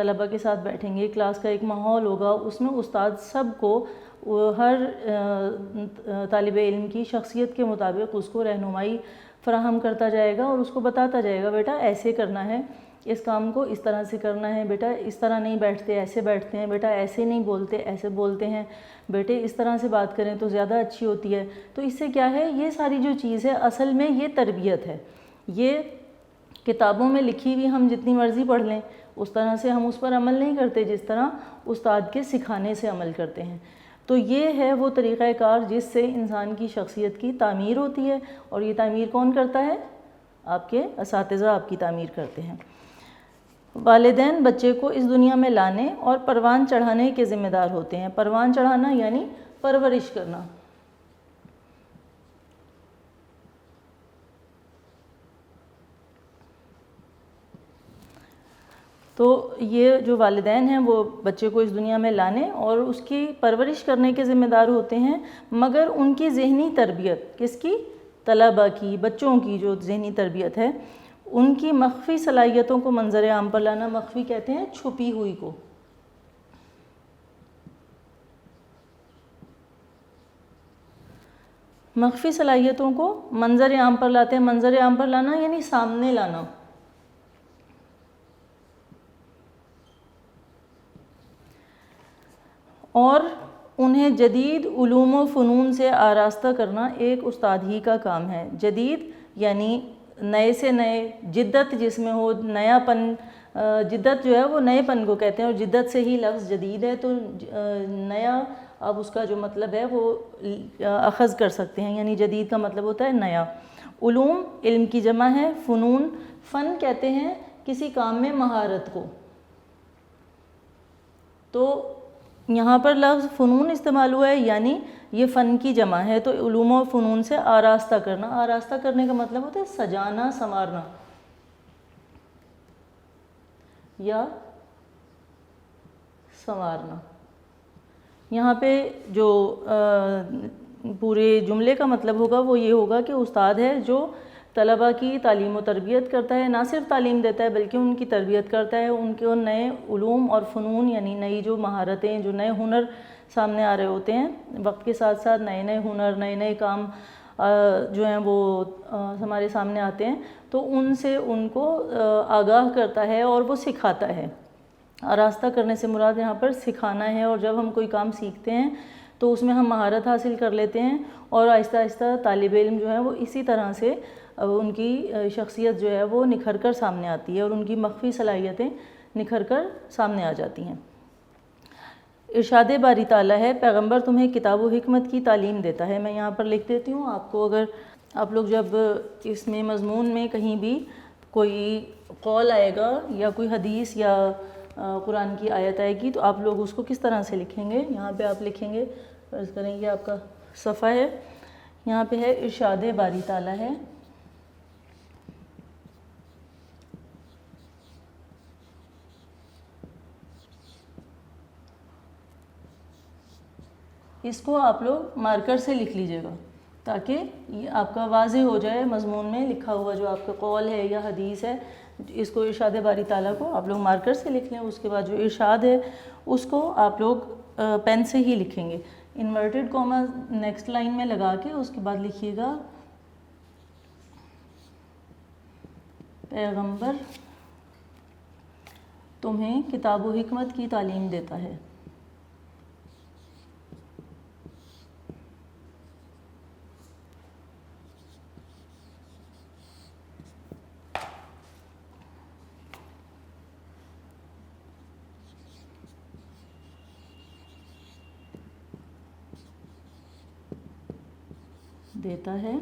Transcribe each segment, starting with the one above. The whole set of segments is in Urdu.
طلبہ کے ساتھ بیٹھیں گے، کلاس کا ایک ماحول ہوگا، اس میں استاد سب کو ہر طالب علم کی شخصیت کے مطابق اس کو رہنمائی فراہم کرتا جائے گا اور اس کو بتاتا جائے گا بیٹا ایسے کرنا ہے، اس کام کو اس طرح سے کرنا ہے، بیٹا اس طرح نہیں بیٹھتے ایسے بیٹھتے ہیں، بیٹا ایسے نہیں بولتے ایسے بولتے ہیں، بیٹے اس طرح سے بات کریں تو زیادہ اچھی ہوتی ہے۔ تو اس سے کیا ہے، یہ ساری جو چیز ہے اصل میں یہ تربیت ہے۔ یہ کتابوں میں لکھی ہوئی ہم جتنی مرضی پڑھ لیں اس طرح سے ہم اس پر عمل نہیں کرتے جس طرح استاد کے سکھانے سے عمل کرتے ہیں۔ تو یہ ہے وہ طریقہ کار جس سے انسان کی شخصیت کی تعمیر ہوتی ہے، اور یہ تعمیر کون کرتا ہے؟ آپ کے اساتذہ آپ کی تعمیر کرتے ہیں۔ والدین بچے کو اس دنیا میں لانے اور پروان چڑھانے کے ذمہ دار ہوتے ہیں۔ پروان چڑھانا یعنی پرورش کرنا۔ تو یہ جو والدین ہیں وہ بچے کو اس دنیا میں لانے اور اس کی پرورش کرنے کے ذمہ دار ہوتے ہیں، مگر ان کی ذہنی تربیت، کس کی؟ طلبہ کی، بچوں کی جو ذہنی تربیت ہے، ان کی مخفی صلاحیتوں کو منظر عام پر لانا۔ مخفی کہتے ہیں چھپی ہوئی کو۔ مخفی صلاحیتوں کو منظر عام پر لاتے ہیں۔ منظر عام پر لانا یعنی سامنے لانا۔ اور انہیں جدید علوم و فنون سے آراستہ کرنا ایک استاد ہی کا کام ہے۔ جدید یعنی نئے سے نئے، جدت جس میں ہو، نیا پن۔ جدت جو ہے وہ نئے پن کو کہتے ہیں، اور جدت سے ہی لفظ جدید ہے، تو نیا اب اس کا جو مطلب ہے وہ اخذ کر سکتے ہیں، یعنی جدید کا مطلب ہوتا ہے نیا۔ علوم علم کی جمع ہے، فنون فن کہتے ہیں کسی کام میں مہارت کو۔ تو یہاں پر لفظ فنون استعمال ہوا ہے، یعنی یہ فن کی جمع ہے، تو علوم و فنون سے آراستہ کرنا۔ آراستہ کرنے کا مطلب ہوتا ہے سجانا، سنوارنا یا سنوارنا۔ یہاں پہ جو پورے جملے کا مطلب ہوگا وہ یہ ہوگا کہ استاد ہے جو طلبہ کی تعلیم و تربیت کرتا ہے، نہ صرف تعلیم دیتا ہے بلکہ ان کی تربیت کرتا ہے، ان کے نئے علوم اور فنون یعنی نئی جو مہارتیں، جو نئے ہنر سامنے آ رہے ہوتے ہیں، وقت کے ساتھ ساتھ نئے نئے ہنر، نئے نئے کام جو ہیں وہ ہمارے سامنے آتے ہیں، تو ان سے ان کو آگاہ کرتا ہے اور وہ سکھاتا ہے۔ آراستہ کرنے سے مراد یہاں پر سکھانا ہے، اور جب ہم کوئی کام سیکھتے ہیں تو اس میں ہم مہارت حاصل کر لیتے ہیں، اور آہستہ آہستہ طالب علم جو ہے وہ اسی طرح سے ان کی شخصیت جو ہے وہ نکھر کر سامنے آتی ہے، اور ان کی مخفی صلاحیتیں نکھر کر سامنے آ جاتی ہیں۔ ارشاد باری تعالیٰ ہے، پیغمبر تمہیں کتاب و حکمت کی تعلیم دیتا ہے۔ میں یہاں پر لکھ دیتی ہوں آپ کو، اگر آپ لوگ جب اس میں مضمون میں کہیں بھی کوئی قول آئے گا یا کوئی حدیث یا قرآن کی آیت آئے گی تو آپ لوگ اس کو کس طرح سے لکھیں گے؟ یہاں پہ آپ لکھیں گے، فرض کریں گے آپ کا صفحہ ہے، یہاں پہ ہے ارشاد باری تعالیٰ ہے، اس کو آپ لوگ مارکر سے لکھ لیجئے گا تاکہ یہ آپ کا واضح ہو جائے مضمون میں لکھا ہوا جو آپ کا قول ہے یا حدیث ہے، اس کو ارشاد باری تعالیٰ کو آپ لوگ مارکر سے لکھ لیں۔ اس کے بعد جو ارشاد ہے اس کو آپ لوگ پین سے ہی لکھیں گے، انورٹڈ کاما نیکسٹ لائن میں لگا کے اس کے بعد لکھیے گا پیغمبر تمہیں کتاب و حکمت کی تعلیم دیتا ہے۔ دیتا ہے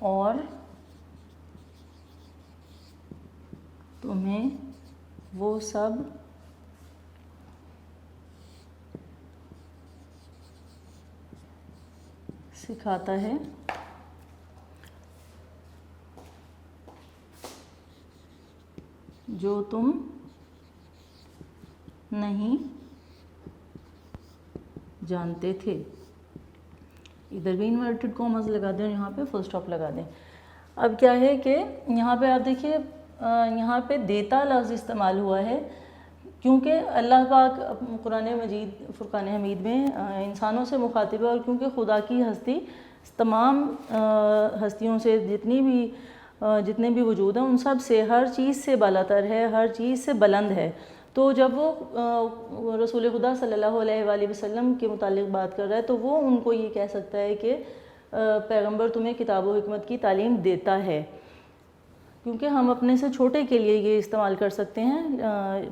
اور تمہیں وہ سب سکھاتا ہے جو تم نہیں جانتے تھے۔ ادھر بھی انورٹڈ کاماز لگا دیں اور یہاں پہ فل سٹاپ لگا دیں۔ اب کیا ہے کہ یہاں پہ آپ دیکھیے یہاں پہ دیتا لفظ استعمال ہوا ہے کیونکہ اللہ پاک قرآن مجید فرقان حمید میں انسانوں سے مخاطب ہے، اور کیونکہ خدا کی ہستی تمام ہستیوں سے جتنے بھی وجود ہیں ان سب سے ہر چیز سے بالا تر ہے، ہر چیز سے بلند ہے. تو جب وہ رسول خدا صلی اللہ علیہ وآلہ وسلم کے متعلق بات کر رہا ہے تو وہ ان کو یہ کہہ سکتا ہے کہ پیغمبر تمہیں کتاب و حکمت کی تعلیم دیتا ہے، کیونکہ ہم اپنے سے چھوٹے کے لیے یہ استعمال کر سکتے ہیں،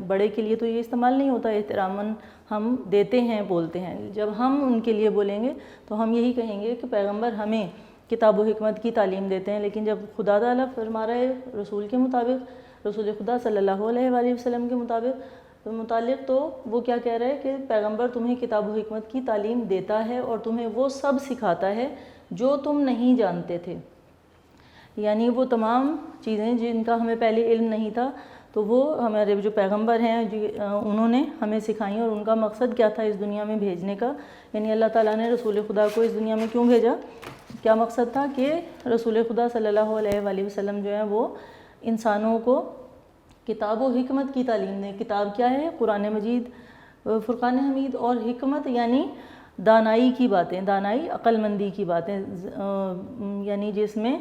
بڑے کے لیے تو یہ استعمال نہیں ہوتا. احتراماً ہم دیتے ہیں، بولتے ہیں. جب ہم ان کے لیے بولیں گے تو ہم یہی کہیں گے کہ پیغمبر ہمیں کتاب و حکمت کی تعلیم دیتے ہیں. لیکن جب خدا تعالیٰ فرما رہا ہے رسول کے مطابق، رسول خدا صلی اللہ علیہ وآلہ وسلم کے متعلق، تو وہ کیا کہہ رہا ہے کہ پیغمبر تمہیں کتاب و حکمت کی تعلیم دیتا ہے اور تمہیں وہ سب سکھاتا ہے جو تم نہیں جانتے تھے. یعنی وہ تمام چیزیں جن کا ہمیں پہلے علم نہیں تھا تو وہ ہمارے جو پیغمبر ہیں انہوں نے ہمیں سکھائیں. اور ان کا مقصد کیا تھا اس دنیا میں بھیجنے کا، یعنی اللہ تعالیٰ نے رسول خدا کو اس دنیا میں کیوں بھیجا، کیا مقصد تھا کہ رسول خدا صلی اللہ علیہ وآلہ وسلم جو ہیں وہ انسانوں کو کتاب و حکمت کی تعلیم دیں. کتاب کیا ہے؟ قرآن مجید فرقان حمید، اور حکمت یعنی دانائی کی باتیں، دانائی عقل مندی کی باتیں، یعنی جس میں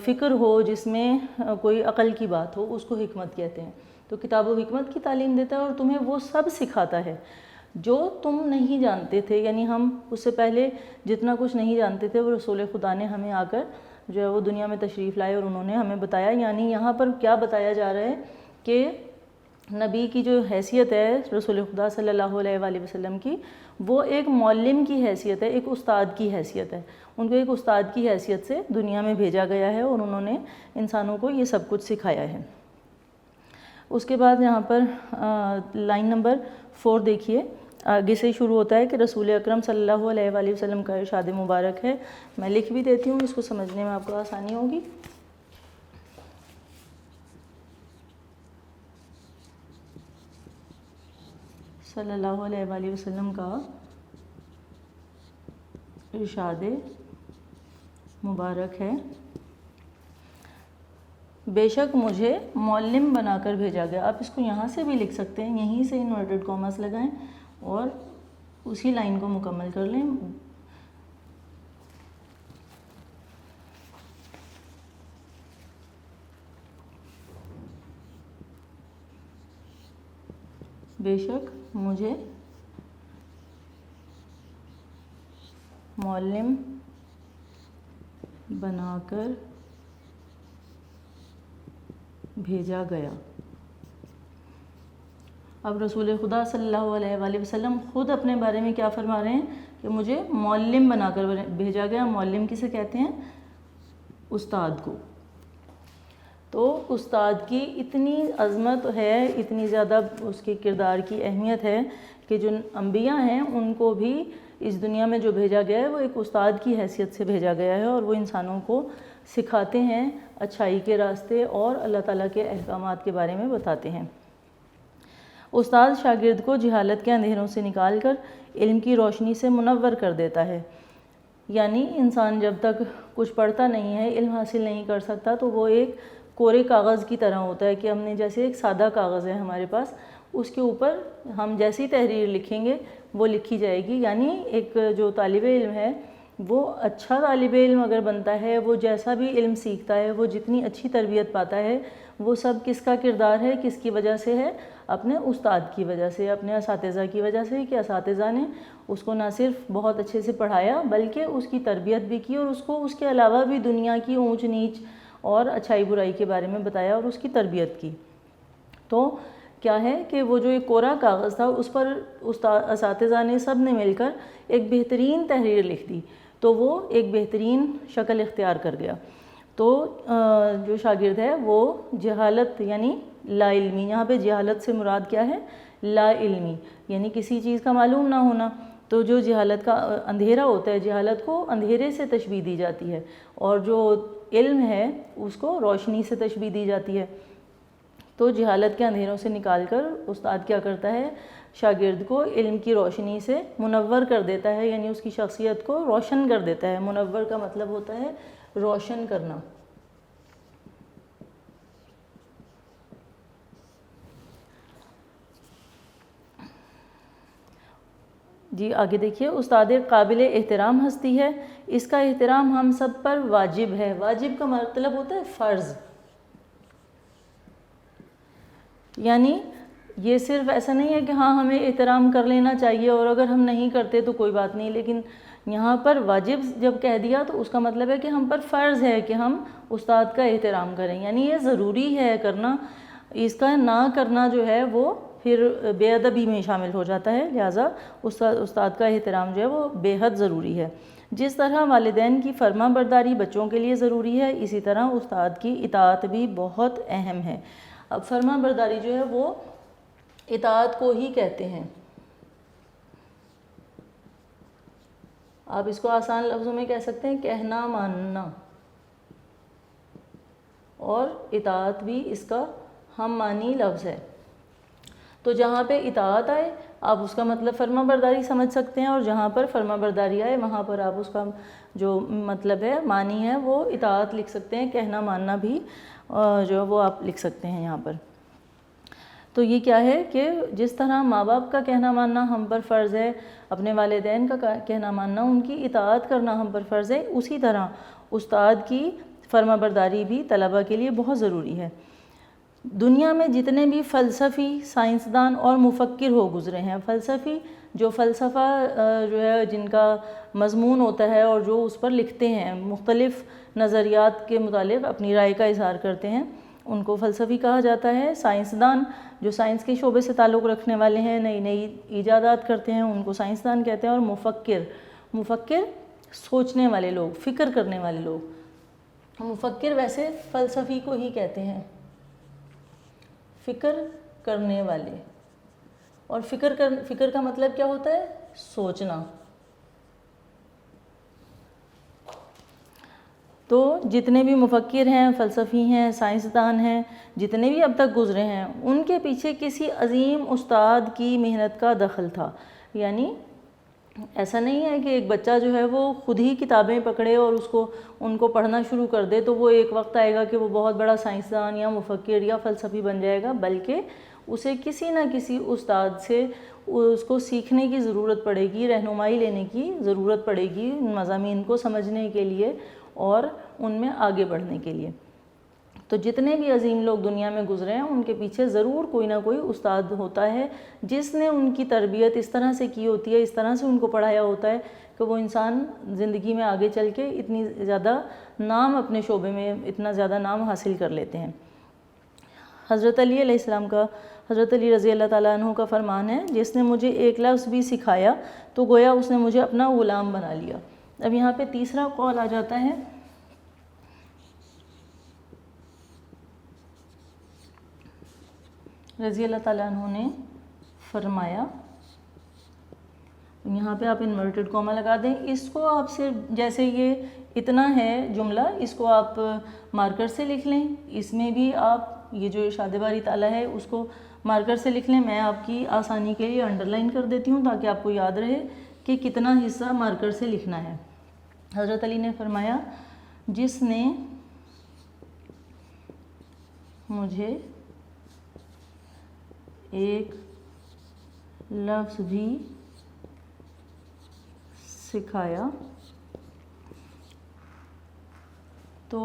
فکر ہو، جس میں کوئی عقل کی بات ہو، اس کو حکمت کہتے ہیں. تو کتاب و حکمت کی تعلیم دیتا ہے اور تمہیں وہ سب سکھاتا ہے جو تم نہیں جانتے تھے. یعنی ہم اس سے پہلے جتنا کچھ نہیں جانتے تھے وہ رسول خدا نے ہمیں آ کر جو ہے وہ دنیا میں تشریف لائے اور انہوں نے ہمیں بتایا. یعنی یہاں پر کیا بتایا جا رہا ہے کہ نبی کی جو حیثیت ہے رسول خدا صلی اللہ علیہ وآلہ وسلم کی، وہ ایک معلم کی حیثیت ہے، ایک استاد کی حیثیت ہے. ان کو ایک استاد کی حیثیت سے دنیا میں بھیجا گیا ہے اور انہوں نے انسانوں کو یہ سب کچھ سکھایا ہے. اس کے بعد یہاں پر لائن نمبر 4 دیکھیے، آگے سے شروع ہوتا ہے کہ رسول اکرم صلی اللہ علیہ وآلہ وسلم کا ارشاد مبارک ہے. میں لکھ بھی دیتی ہوں، اس کو سمجھنے میں آپ کو آسانی ہوگی. صلی اللہ علیہ وآلہ وسلم کا ارشاد مبارک ہے، بے شک مجھے معلم بنا کر بھیجا گیا. آپ اس کو یہاں سے بھی لکھ سکتے ہیں، یہیں سے انورٹڈ کاماس لگائیں اور اسی لائن کو مکمل کر لیں. بے شک مجھے معلم بنا کر بھیجا گیا. اب رسول خدا صلی اللہ علیہ وآلہ وسلم خود اپنے بارے میں کیا فرما رہے ہیں کہ مجھے معلم بنا کر بھیجا گیا. معلم کسے کہتے ہیں؟ استاد کو. تو استاد کی اتنی عظمت ہے، اتنی زیادہ اس کے کردار کی اہمیت ہے کہ جو انبیاء ہیں ان کو بھی اس دنیا میں جو بھیجا گیا ہے وہ ایک استاد کی حیثیت سے بھیجا گیا ہے، اور وہ انسانوں کو سکھاتے ہیں اچھائی کے راستے اور اللہ تعالیٰ کے احکامات کے بارے میں بتاتے ہیں. استاد شاگرد کو جہالت کے اندھیروں سے نکال کر علم کی روشنی سے منور کر دیتا ہے. یعنی انسان جب تک کچھ پڑھتا نہیں ہے، علم حاصل نہیں کر سکتا، تو وہ ایک کورے کاغذ کی طرح ہوتا ہے کہ ہم نے جیسے ایک سادہ کاغذ ہے ہمارے پاس، اس کے اوپر ہم جیسی تحریر لکھیں گے وہ لکھی جائے گی. یعنی ایک جو طالب علم ہے وہ اچھا طالب علم اگر بنتا ہے، وہ جیسا بھی علم سیکھتا ہے، وہ جتنی اچھی تربیت پاتا ہے، وہ سب کس کا کردار ہے، کس کی وجہ سے ہے؟ اپنے استاد کی وجہ سے، اپنے اساتذہ کی وجہ سے، کہ اساتذہ نے اس کو نہ صرف بہت اچھے سے پڑھایا بلکہ اس کی تربیت بھی کی اور اس کو اس کے علاوہ بھی دنیا کی اونچ نیچ اور اچھائی برائی کے بارے میں بتایا اور اس کی تربیت کی. تو کیا ہے کہ وہ جو ایک کورا کاغذ تھا اس پر اساتذہ نے سب نے مل کر ایک بہترین تحریر لکھ دی، تو وہ ایک بہترین شکل اختیار کر گیا. تو جو شاگرد ہے وہ جہالت یعنی لا علمی، یہاں پہ جہالت سے مراد کیا ہے؟ لا علمی، یعنی کسی چیز کا معلوم نہ ہونا. تو جو جہالت کا اندھیرا ہوتا ہے، جہالت کو اندھیرے سے تشبیہ دی جاتی ہے، اور جو علم ہے اس کو روشنی سے تشبیہ دی جاتی ہے. تو جہالت کے اندھیروں سے نکال کر استاد کیا کرتا ہے؟ شاگرد کو علم کی روشنی سے منور کر دیتا ہے، یعنی اس کی شخصیت کو روشن کر دیتا ہے. منور کا مطلب ہوتا ہے روشن کرنا. جی آگے دیکھیے، استاد قابل احترام ہستی ہے، اس کا احترام ہم سب پر واجب ہے۔ واجب کا مطلب ہوتا ہے فرض، یعنی یہ صرف ایسا نہیں ہے کہ ہاں ہمیں احترام کر لینا چاہیے اور اگر ہم نہیں کرتے تو کوئی بات نہیں، لیکن یہاں پر واجب جب کہہ دیا تو اس کا مطلب ہے کہ ہم پر فرض ہے کہ ہم استاد کا احترام کریں، یعنی یہ ضروری ہے کرنا، اس کا نہ کرنا جو ہے وہ پھر بے ادبی میں شامل ہو جاتا ہے، لہٰذا استاد کا احترام جو ہے وہ بے حد ضروری ہے۔ جس طرح والدین کی فرما برداری بچوں کے لیے ضروری ہے، اسی طرح استاد کی اطاعت بھی بہت اہم ہے۔ اب فرما برداری جو ہے وہ اطاعت کو ہی کہتے ہیں۔ آپ اس کو آسان لفظوں میں کہہ سکتے ہیں کہنا ماننا، اور اطاعت بھی اس کا ہم معنی لفظ ہے۔ تو جہاں پہ اطاعت آئے آپ اس کا مطلب فرما برداری سمجھ سکتے ہیں، اور جہاں پر فرما برداری آئے وہاں پر آپ اس کا جو مطلب ہے معنی ہے وہ اطاعت لکھ سکتے ہیں، کہنا ماننا بھی جو وہ آپ لکھ سکتے ہیں یہاں پر۔ تو یہ کیا ہے کہ جس طرح ماں باپ کا کہنا ماننا ہم پر فرض ہے، اپنے والدین کا کہنا ماننا، ان کی اطاعت کرنا ہم پر فرض ہے، اسی طرح استاد کی فرما برداری بھی طلباء کے لیے بہت ضروری ہے۔ دنیا میں جتنے بھی فلسفی، سائنسدان اور مفکر ہو گزرے ہیں، فلسفی جو فلسفہ جو ہے جن کا مضمون ہوتا ہے اور جو اس پر لکھتے ہیں، مختلف نظریات کے متعلق اپنی رائے کا اظہار کرتے ہیں، ان کو فلسفی کہا جاتا ہے۔ سائنسدان جو سائنس کے شعبے سے تعلق رکھنے والے ہیں، نئی نئی ایجادات کرتے ہیں، ان کو سائنسدان کہتے ہیں۔ اور مفکر سوچنے والے لوگ، فکر کرنے والے لوگ۔ مفکر ویسے فلسفی کو ہی کہتے ہیں، فکر کرنے والے، اور فکر کا مطلب کیا ہوتا ہے؟ سوچنا۔ تو جتنے بھی مفکر ہیں، فلسفی ہیں، سائنسدان ہیں، جتنے بھی اب تک گزرے ہیں، ان کے پیچھے کسی عظیم استاد کی محنت کا دخل تھا۔ یعنی ایسا نہیں ہے کہ ایک بچہ جو ہے وہ خود ہی کتابیں پکڑے اور ان کو پڑھنا شروع کر دے تو وہ ایک وقت آئے گا کہ وہ بہت بڑا سائنسدان یا مفکر یا فلسفی بن جائے گا، بلکہ اسے کسی نہ کسی استاد سے اس کو سیکھنے کی ضرورت پڑے گی، رہنمائی لینے کی ضرورت پڑے گی ان مضامین کو سمجھنے کے لیے اور ان میں آگے بڑھنے کے لیے۔ تو جتنے بھی عظیم لوگ دنیا میں گزرے ہیں ان کے پیچھے ضرور کوئی نہ کوئی استاد ہوتا ہے جس نے ان کی تربیت اس طرح سے کی ہوتی ہے، اس طرح سے ان کو پڑھایا ہوتا ہے کہ وہ انسان زندگی میں آگے چل کے اتنی زیادہ نام اپنے شعبے میں اتنا زیادہ نام حاصل کر لیتے ہیں۔ حضرت علی علیہ السلام کا، حضرت علی رضی اللہ تعالیٰ عنہ کا فرمان ہے، جس نے مجھے ایک لفظ بھی سکھایا تو گویا اس نے مجھے اپنا غلام بنا لیا۔ اب یہاں پہ تیسرا قول آ جاتا ہے، رضی اللہ تعالیٰ عنہ نے فرمایا، یہاں پہ آپ انورٹڈ کوما لگا دیں، اس کو آپ صرف جیسے یہ اتنا ہے جملہ، اس کو آپ مارکر سے لکھ لیں، اس میں بھی آپ یہ جو ارشاد باری تعالیٰ ہے اس کو مارکر سے لکھ لیں۔ میں آپ کی آسانی کے لیے انڈر لائن کر دیتی ہوں تاکہ آپ کو یاد رہے کہ کتنا حصہ مارکر سے لکھنا ہے۔ حضرت علی نے فرمایا، جس نے مجھے ایک لفظ بھی سکھایا تو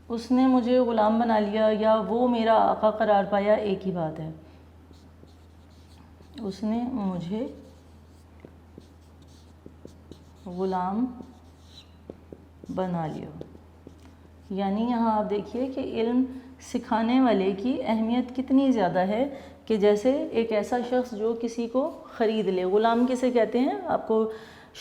اس نے مجھے غلام بنا لیا یا وہ میرا آقا قرار پایا، ایک ہی بات ہے، اس نے مجھے غلام بنا لیا۔ یعنی یہاں آپ دیکھیے کہ علم سکھانے والے کی اہمیت کتنی زیادہ ہے کہ جیسے ایک ایسا شخص جو کسی کو خرید لے۔ غلام کسے کہتے ہیں آپ کو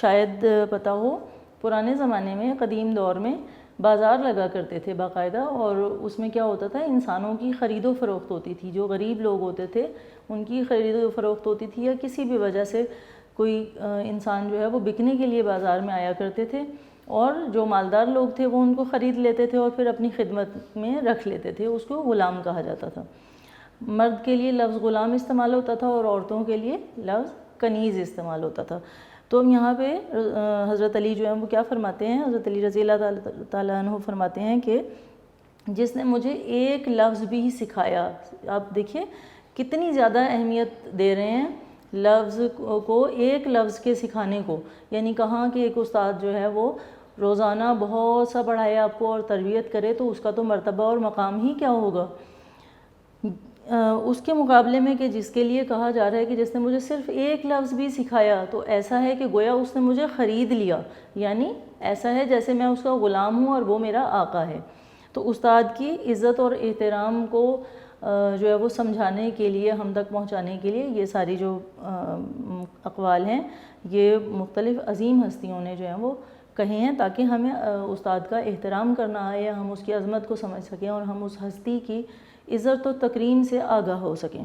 شاید پتہ ہو، پرانے زمانے میں، قدیم دور میں بازار لگا کرتے تھے باقاعدہ، اور اس میں کیا ہوتا تھا، انسانوں کی خرید و فروخت ہوتی تھی۔ جو غریب لوگ ہوتے تھے ان کی خرید و فروخت ہوتی تھی، یا کسی بھی وجہ سے کوئی انسان جو ہے وہ بکنے کے لیے بازار میں آیا کرتے تھے، اور جو مالدار لوگ تھے وہ ان کو خرید لیتے تھے اور پھر اپنی خدمت میں رکھ لیتے تھے، اس کو غلام کہا جاتا تھا۔ مرد کے لیے لفظ غلام استعمال ہوتا تھا اور عورتوں کے لیے لفظ کنیز استعمال ہوتا تھا۔ تو یہاں پہ حضرت علی جو ہیں وہ کیا فرماتے ہیں، حضرت علی رضی اللہ تعالیٰ عنہ فرماتے ہیں کہ جس نے مجھے ایک لفظ بھی سکھایا۔ آپ دیکھیے کتنی زیادہ اہمیت دے رہے ہیں لفظ کو ایک لفظ کے سکھانے کو. یعنی کہاں کہ ایک استاد جو ہے وہ روزانہ بہت سا پڑھائے آپ کو اور تربیت کرے تو اس کا تو مرتبہ اور مقام ہی کیا ہوگا. اس کے مقابلے میں کہ جس کے لیے کہا جا رہا ہے کہ جس نے مجھے صرف ایک لفظ بھی سکھایا تو ایسا ہے کہ گویا اس نے مجھے خرید لیا. یعنی ایسا ہے جیسے میں اس کا غلام ہوں اور وہ میرا آقا ہے. تو استاد کی عزت اور احترام کو جو ہے وہ سمجھانے کے لیے, ہم تک پہنچانے کے لیے یہ ساری جو اقوال ہیں یہ مختلف عظیم ہستیوں نے جو ہیں وہ کہے ہیں, تاکہ ہمیں استاد کا احترام کرنا آئے, ہم اس کی عظمت کو سمجھ سکیں اور ہم اس ہستی کی عزت و تکریم سے آگاہ ہو سکیں.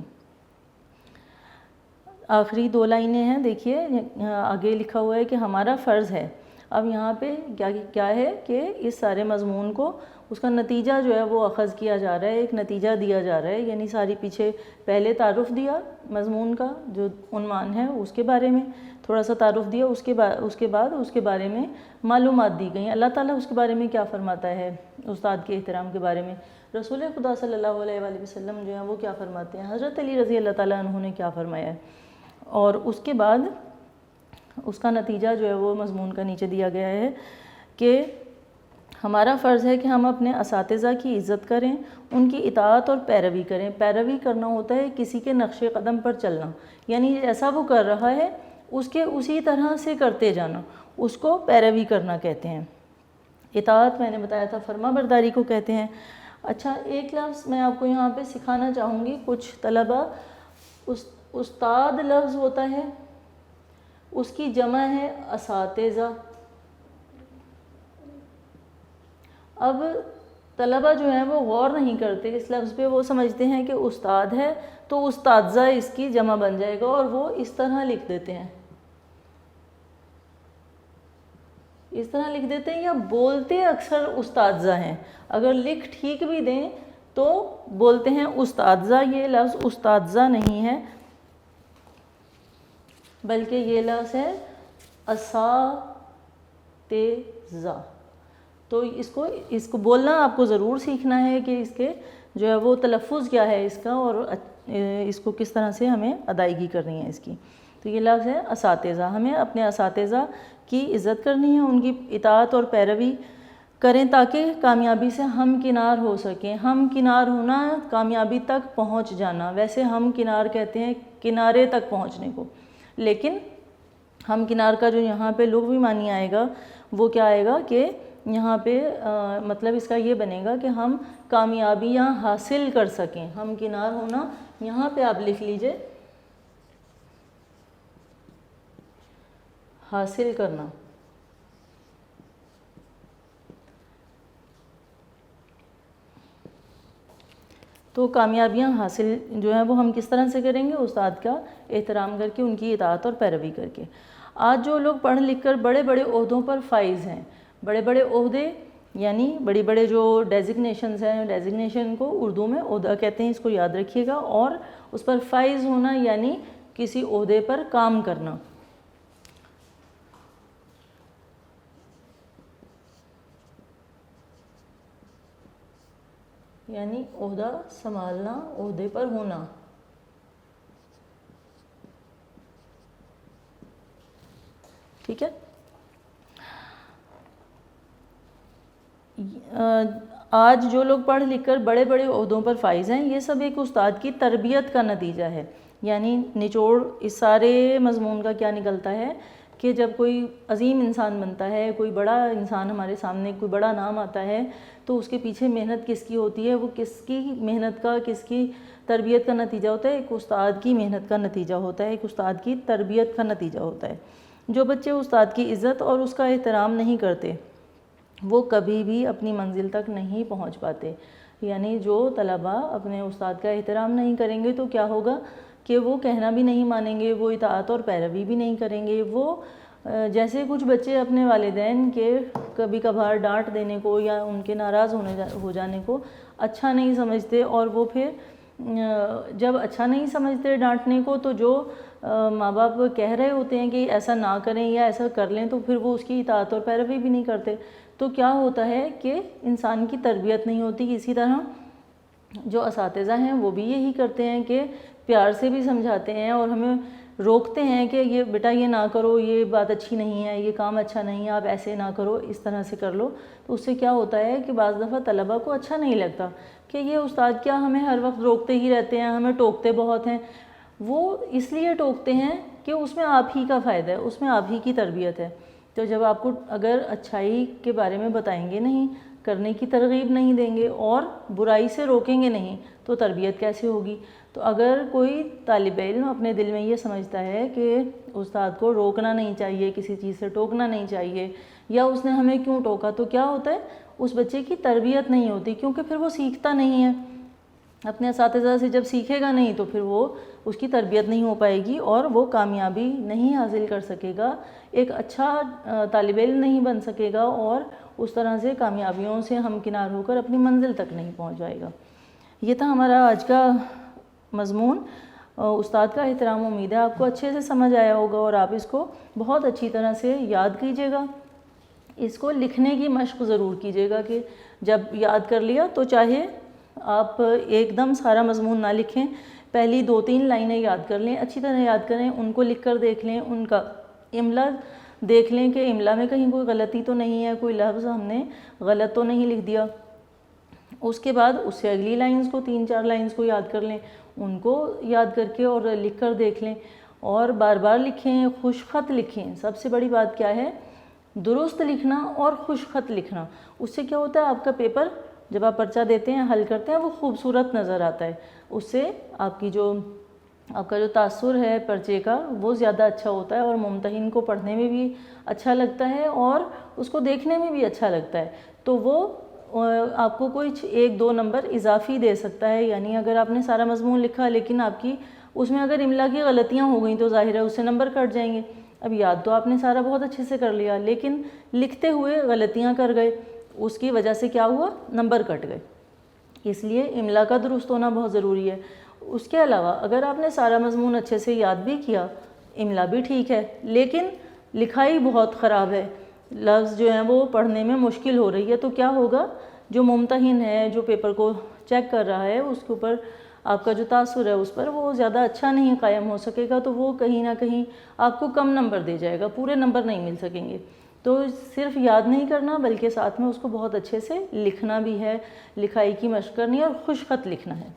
آخری 2 لائنیں ہیں, دیکھیے آگے لکھا ہوا ہے کہ ہمارا فرض ہے. اب یہاں پہ کیا ہے کہ اس سارے مضمون کو اس کا نتیجہ جو ہے وہ اخذ کیا جا رہا ہے, ایک نتیجہ دیا جا رہا ہے. یعنی ساری پیچھے پہلے تعارف دیا مضمون کا جو عنوان ہے اس کے بارے میں تھوڑا سا تعارف دیا, اس کے بعد اس کے بارے میں معلومات دی گئیں. اللہ تعالیٰ اس کے بارے میں کیا فرماتا ہے, استاد کے احترام کے بارے میں رسول خدا صلی اللہ علیہ وآلہ وسلم جو ہیں وہ کیا فرماتے ہیں, حضرت علی رضی اللہ تعالیٰ عنہ نے کیا فرمایا ہے, اور اس کے بعد اس کا نتیجہ جو ہے وہ مضمون کا نیچے دیا گیا ہے کہ ہمارا فرض ہے کہ ہم اپنے اساتذہ کی عزت کریں, ان کی اطاعت اور پیروی کریں. پیروی کرنا ہوتا ہے کسی کے نقش قدم پر چلنا, یعنی جیسا وہ کر رہا ہے اس کے اسی طرح سے کرتے جانا, اس کو پیروی کرنا کہتے ہیں. اطاعت میں نے بتایا تھا فرما برداری کو کہتے ہیں. اچھا ایک لفظ میں آپ کو یہاں پہ سکھانا چاہوں گی. کچھ طلبہ استاد لفظ ہوتا ہے اس کی جمع ہے اساتذہ. اب طلبہ جو ہیں وہ غور نہیں کرتے اس لفظ پہ, وہ سمجھتے ہیں کہ استاد ہے تو استاذہ اس کی جمع بن جائے گا اور وہ اس طرح لکھ دیتے ہیں, اس طرح لکھ دیتے ہیں, یا بولتے اکثر استاذہ ہیں. اگر لکھ ٹھیک بھی دیں تو بولتے ہیں استاذہ. یہ لفظ استاذہ نہیں ہے بلکہ یہ لفظ ہے اساتذہ. تو اس کو بولنا آپ کو ضرور سیکھنا ہے کہ اس کے جو ہے وہ تلفظ کیا ہے اس کا, اور اس کو کس طرح سے ہمیں ادائیگی کرنی ہے اس کی. تو یہ لفظ ہے اساتذہ. ہمیں اپنے اساتذہ کی عزت کرنی ہے, ان کی اطاعت اور پیروی کریں تاکہ کامیابی سے ہم کنار ہو سکیں. ہم کنار ہونا کامیابی تک پہنچ جانا. ویسے ہم کنار کہتے ہیں کنارے تک پہنچنے کو, لیکن ہم کنار کا جو یہاں پہ لغوی معنی آئے گا وہ کیا آئے گا کہ یہاں پہ مطلب اس کا یہ بنے گا کہ ہم کامیابیاں حاصل کر سکیں. ہم کنار ہونا یہاں پہ آپ لکھ لیجئے حاصل کرنا. تو کامیابیاں حاصل جو ہیں وہ ہم کس طرح سے کریں گے, استاد کا احترام کر کے, ان کی اطاعت اور پیروی کر کے. آج جو لوگ پڑھ لکھ کر بڑے بڑے عہدوں پر فائز ہیں, بڑے بڑے عہدے یعنی بڑی بڑے جو ڈیزگنیشنز ہیں, ڈیزگنیشن کو اردو میں عہدہ کہتے ہیں, اس کو یاد رکھیے گا, اور اس پر فائز ہونا یعنی کسی عہدے پر کام کرنا. یعنی عہدہ سنبھالنا, عہدے پر ہونا. ٹھیک ہے. آج جو لوگ پڑھ لکھ کر بڑے بڑے عہدوں پر فائز ہیں یہ سب ایک استاد کی تربیت کا نتیجہ ہے. یعنی نچوڑ اس سارے مضمون کا کیا نکلتا ہے کہ جب کوئی عظیم انسان بنتا ہے, کوئی بڑا انسان ہمارے سامنے, کوئی بڑا نام آتا ہے, تو اس کے پیچھے محنت کس کی ہوتی ہے, وہ کس کی محنت کا, کس کی تربیت کا نتیجہ ہوتا ہے, ایک استاد کی محنت کا نتیجہ ہوتا ہے, ایک استاد کی تربیت کا نتیجہ ہوتا ہے. جو بچے استاد کی عزت اور اس کا احترام نہیں کرتے وہ کبھی بھی اپنی منزل تک نہیں پہنچ پاتے. یعنی جو طلبہ اپنے استاد کا احترام نہیں کریں گے تو کیا ہوگا کہ وہ کہنا بھی نہیں مانیں گے, وہ اطاعت اور پیروی بھی نہیں کریں گے. وہ جیسے کچھ بچے اپنے والدین کے کبھی کبھار ڈانٹ دینے کو یا ان کے ناراض ہو جانے کو اچھا نہیں سمجھتے, اور وہ پھر جب اچھا نہیں سمجھتے ڈانٹنے کو تو جو ماں باپ کہہ رہے ہوتے ہیں کہ ایسا نہ کریں یا ایسا کر لیں تو پھر وہ اس کی اطاعت اور پیروی بھی نہیں کرتے. تو کیا ہوتا ہے کہ انسان کی تربیت نہیں ہوتی. اسی طرح جو اساتذہ ہیں وہ بھی یہی کرتے ہیں کہ پیار سے بھی سمجھاتے ہیں اور ہمیں روکتے ہیں کہ یہ بیٹا یہ نہ کرو، یہ بات اچھی نہیں ہے، یہ کام اچھا نہیں ہے، آپ ایسے نہ کرو، اس طرح سے کر لو۔ تو اس سے کیا ہوتا ہے کہ بعض دفعہ طلبہ کو اچھا نہیں لگتا کہ یہ استاد کیا ہمیں ہر وقت روکتے ہی رہتے ہیں، ہمیں ٹوکتے بہت ہیں۔ وہ اس لیے ٹوکتے ہیں کہ اس میں آپ ہی کا فائدہ ہے، اس میں آپ ہی کی تربیت ہے۔ تو جب آپ کو اگر اچھائی کے بارے میں بتائیں گے نہیں، کرنے کی ترغیب نہیں دیں گے اور برائی سے روکیں گے نہیں تو تربیت کیسے ہوگی؟ تو اگر کوئی طالب علم اپنے دل میں یہ سمجھتا ہے کہ استاد کو روکنا نہیں چاہیے، کسی چیز سے ٹوکنا نہیں چاہیے، یا اس نے ہمیں کیوں ٹوکا، تو کیا ہوتا ہے اس بچے کی تربیت نہیں ہوتی، کیونکہ پھر وہ سیکھتا نہیں ہے۔ اپنے اساتذہ سے جب سیکھے گا نہیں تو پھر وہ اس کی تربیت نہیں ہو پائے گی اور وہ کامیابی نہیں حاصل کر سکے گا، ایک اچھا طالب علم نہیں بن سکے گا اور اس طرح سے کامیابیوں سے ہمکنار ہو کر اپنی منزل تک نہیں پہنچ جائے گا۔ یہ تھا ہمارا آج کا مضمون، استاد کا احترام۔ امید ہے آپ کو اچھے سے سمجھ آیا ہوگا اور آپ اس کو بہت اچھی طرح سے یاد کیجیے گا۔ اس کو لکھنے کی مشق ضرور کیجیے گا کہ جب یاد کر لیا تو چاہے آپ ایک دم سارا مضمون نہ لکھیں، پہلی 2-3 لائنیں یاد کر لیں، اچھی طرح یاد کریں، ان کو لکھ کر دیکھ لیں، ان کا املا دیکھ لیں کہ املا میں کہیں کوئی غلطی تو نہیں ہے، کوئی لفظ ہم نے غلط تو نہیں لکھ دیا۔ اس کے بعد اس سے اگلی لائنز کو 3-4 لائنز کو یاد کر لیں، ان کو یاد کر کے اور لکھ کر دیکھ لیں اور بار بار لکھیں، خوش خط لکھیں۔ سب سے بڑی بات کیا ہے؟ درست لکھنا اور خوش خط لکھنا۔ اس سے کیا ہوتا ہے آپ کا پیپر جب آپ پرچہ دیتے ہیں، حل کرتے ہیں، وہ خوبصورت نظر آتا ہے۔ اس سے آپ کا جو تاثر ہے پرچے کا وہ زیادہ اچھا ہوتا ہے اور ممتحن کو پڑھنے میں بھی اچھا لگتا ہے اور اس کو دیکھنے میں بھی اچھا لگتا ہے۔ تو وہ آپ کو کوئی 1-2 نمبر اضافی دے سکتا ہے، یعنی اگر آپ نے سارا مضمون لکھا لیکن آپ کی اس میں اگر املا کی غلطیاں ہو گئیں تو ظاہر ہے اس سے نمبر کٹ جائیں گے۔ اب یاد تو آپ نے سارا بہت اچھے سے کر لیا لیکن لکھتے ہوئے غلطیاں کر گئے، اس کی وجہ سے کیا ہوا؟ نمبر کٹ گئے۔ اس لیے املا کا درست ہونا بہت ضروری ہے۔ اس کے علاوہ اگر آپ نے سارا مضمون اچھے سے یاد بھی کیا، املا بھی ٹھیک ہے، لیکن لکھائی بہت خراب ہے، لفظ جو ہیں وہ پڑھنے میں مشکل ہو رہی ہے، تو کیا ہوگا؟ جو ممتحن ہے، جو پیپر کو چیک کر رہا ہے، اس کے اوپر آپ کا جو تاثر ہے اس پر وہ زیادہ اچھا نہیں قائم ہو سکے گا، تو وہ کہیں نہ کہیں آپ کو کم نمبر دے جائے گا، پورے نمبر نہیں مل سکیں گے۔ تو صرف یاد نہیں کرنا بلکہ ساتھ میں اس کو بہت اچھے سے لکھنا بھی ہے، لکھائی کی مشق کرنی ہے اور خوش خط لکھنا ہے۔